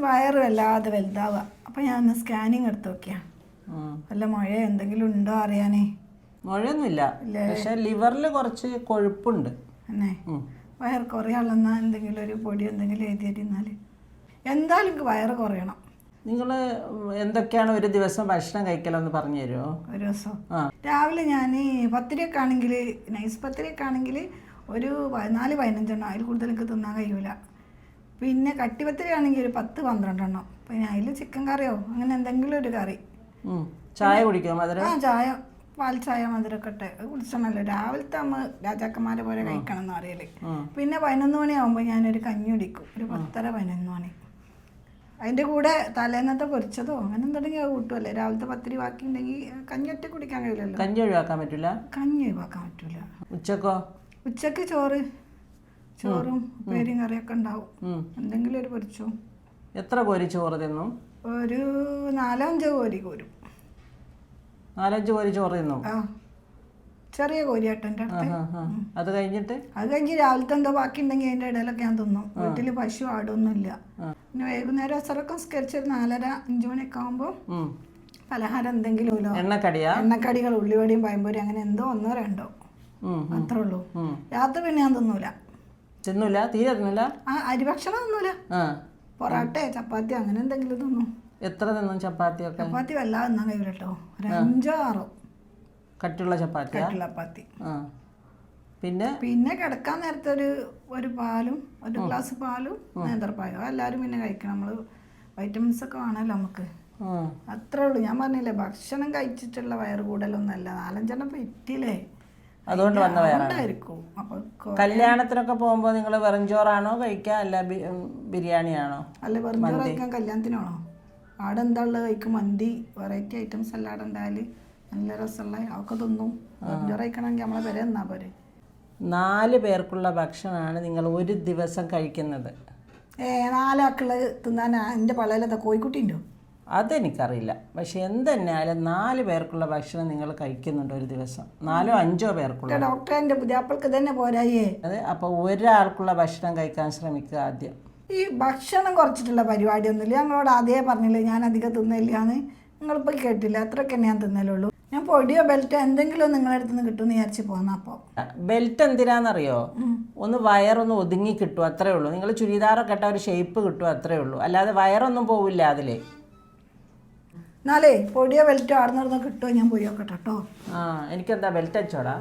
വയറ് വല്ലാതെ വലുതാവുക. അപ്പം ഞാൻ ഒന്ന് സ്കാനിങ് എടുത്ത് നോക്കിയാ വല്ല മഴ എന്തെങ്കിലും ഉണ്ടോ അറിയാനേ. മഴയൊന്നുമില്ല, പക്ഷെ ലിവറിൽ കുറച്ച് കൊഴുപ്പുണ്ട്. എന്നെ വയറ് കുറയാളെന്നാ എന്തെങ്കിലും ഒരു പൊടി എന്തെങ്കിലും എഴുതിയിരുന്നാൽ എന്തായാലും എനിക്ക് വയറ് കുറയണം. നിങ്ങൾ എന്തൊക്കെയാണ് ഒരു ദിവസം ഭക്ഷണം കഴിക്കലെന്ന് പറഞ്ഞു തരുമോ? ഒരു ദിവസം രാവിലെ ഞാൻ പത്തിരിയൊക്കെ ആണെങ്കിൽ, നൈസ് പത്തിരിയൊക്കെ ആണെങ്കിൽ ഒരു 14-15 അതിൽ കൂടുതൽ എനിക്ക് തിന്നാൻ കഴിയൂല. പിന്നെ കട്ടിപത്തിരി ആണെങ്കിൽ ഒരു 10-12 എണ്ണം. പിന്നെ അതിൽ ചിക്കൻ കറിയോ അങ്ങനെ എന്തെങ്കിലും ഒരു കറി. ചായ കുടിക്കുമോ? മധുരം? ചായ, പാൽ ചായ, മധുരമൊക്കെ ഇട്ട് കുടിച്ചണല്ലോ. രാവിലത്തെ അമ്മ രാജാക്കന്മാരെ പോലെ കഴിക്കണം എന്ന് അറിയല്. പിന്നെ 11 മണിയാകുമ്പോൾ ഞാനൊരു കഞ്ഞി കുടിക്കും, ഒരു 10-11 മണി. അതിൻ്റെ കൂടെ തലേന്നത്തെ പൊരിച്ചതോ അങ്ങനെ എന്തെങ്കിലും കൂട്ടുമല്ലേ. രാവിലത്തെ പത്തിരി ബാക്കി ഉണ്ടെങ്കിൽ കഞ്ഞി ഒറ്റ കുടിക്കാൻ കഴിയില്ലല്ലോ. കഞ്ഞി ഒഴിവാക്കാൻ പറ്റില്ല. കഞ്ഞി ഒഴിവാക്കാൻ പറ്റില്ല. ഉച്ചക്കോ? ഉച്ചക്ക് ചോറും പേരും കറിയൊക്കെ ഉണ്ടാവും. എന്തെങ്കിലും ഒരു പൊരിച്ചോ. എത്ര കോരി ചോറ് തിന്നും? ഒരു 4-5 കോരി കോരും. 4-5 കോരി ചോറ് തിന്നും? ചെറിയ കോരിയാട്ടോ എൻ്റെ അടുത്ത്. അത് കഴിഞ്ഞിട്ട് രാവിലത്തെ എന്തോ ബാക്കി ഉണ്ടെങ്കിൽ അതിൻ്റെ ഇടയിലൊക്കെ ഞാൻ തിന്നും. വീട്ടിൽ പശു ആടൊന്നുമില്ല. പിന്നെ വൈകുന്നേരം അസറൊക്കെ സ്കരിച്ച് ഒരു 4:30-5 മണിയൊക്കെ ആകുമ്പോൾ പലഹാരം എന്തെങ്കിലും എണ്ണക്കടികൾ, ഉള്ളിവടിയും പഴംപൊരി അങ്ങനെ എന്തോ 1-2 അത്രേ ഉള്ളൂ. രാത്രി പിന്നെ ഞാൻ തിന്നൂല. തീരെ തിന്നില്ല. അരിഭക്ഷണം തിന്നൂല. പൊറാട്ട, ചപ്പാത്തി അങ്ങനെ എന്തെങ്കിലും തിന്നും. എത്ര തിന്നും ചപ്പാത്തി? ചപ്പാത്തി വല്ലാതെ തിന്നാൻ കഴിയില്ല കേട്ടോ. ഒരു 5-6 കട്ടിയുള്ള ചപ്പാത്തി. പിന്നെ കിടക്കാൻ നേരത്തെ ഒരു പാലും, ഒരു ഗ്ലാസ് പാലും നേന്ത്രപ്പായോ എല്ലാവരും പിന്നെ കഴിക്കണം. നമ്മള് വൈറ്റമിൻസ് ഒക്കെ വേണമല്ലോ നമുക്ക്. അത്രേ ഉള്ളൂ. ഞാൻ പറഞ്ഞില്ലേ, ഭക്ഷണം കഴിച്ചിട്ടുള്ള വയറ് കൂടലൊന്നല്ല. 4-5 എണ്ണം പെറ്റില്ലേ, അതുകൊണ്ട് വന്ന വയറായിരിക്കും. കല്യാണത്തിനൊക്കെ പോകുമ്പോ നിങ്ങൾ വെറും ചോറാണോ കഴിക്കുക, അല്ല ബിരിയാണിയാണോ? അല്ല, വെറും ചോറ് കഴിക്കാൻ കല്യാണത്തിനാണോ? അവിടെ എന്താ ഉള്ളത് കഴിക്കും. മന്തി, വെറൈറ്റി ഐറ്റംസ് എല്ലാം അവിടെ ഉണ്ടായാല് നല്ല രസമുള്ള അതൊക്കെ തിന്നും. വെറും ചോറ് കഴിക്കണമെങ്കിൽ നമ്മളെ പേരെ തന്നാ പോരെ. 4 പേർക്കുള്ള ഭക്ഷണമാണ് നിങ്ങൾ ഒരു ദിവസം കഴിക്കുന്നത്. 4 ആൾക്കുള്ളത് തിന്നാൻ എൻ്റെ പള്ളയിലത്തെ കോഴിക്കുട്ടിയുണ്ടോ? അതെനിക്കറിയില്ല. പക്ഷെ എന്തെന്നാലും 4 പേർക്കുള്ള ഭക്ഷണം നിങ്ങൾ കഴിക്കുന്നുണ്ട് ഒരു ദിവസം. 4-5 പേർക്കുള്ള. ഡോക്ടറെ എൻ്റെ പുതിയാപ്പിൾക്ക് തന്നെ പോരായേ. അതെ, അപ്പോൾ ഒരാൾക്കുള്ള ഭക്ഷണം കഴിക്കാൻ ശ്രമിക്കുക ആദ്യം. ഈ ഭക്ഷണം കുറച്ചിട്ടുള്ള പരിപാടിയൊന്നുമില്ല. ഞങ്ങളോട് ആദ്യമേ പറഞ്ഞില്ലേ ഞാൻ അധികം തിന്നില്ലാന്ന്. നിങ്ങളിപ്പോൾ കേട്ടില്ല. അത്രയൊക്കെ ഞാൻ തിന്നലുള്ളൂ. ഞാൻ പൊടിയോ ബെൽറ്റോ എന്തെങ്കിലും നിങ്ങളുടെ അടുത്ത് നിന്ന് കിട്ടുമെന്ന് വിചാരിച്ച് പോന്നാ. അപ്പോൾ ബെൽറ്റ് എന്തിനാണെന്നറിയോ? ഒന്ന് വയറൊന്ന് ഒതുങ്ങി കിട്ടും, അത്രേ ഉള്ളൂ. നിങ്ങൾ ചുരിദാറൊക്കെ ഇട്ട ഒരു ഷേപ്പ് കിട്ടും, അത്രേ ഉള്ളൂ. അല്ലാതെ വയറൊന്നും പോവില്ല അതിൽ. എന്നാലേ പൊടിയോ ബെൽറ്റോ ആടുന്നിടന്ന് കിട്ടുമോ ഞാൻ പോയി നോക്കട്ടെ കേട്ടോ. എനിക്കെന്താ ബെൽറ്റ് അച്ചോടാ.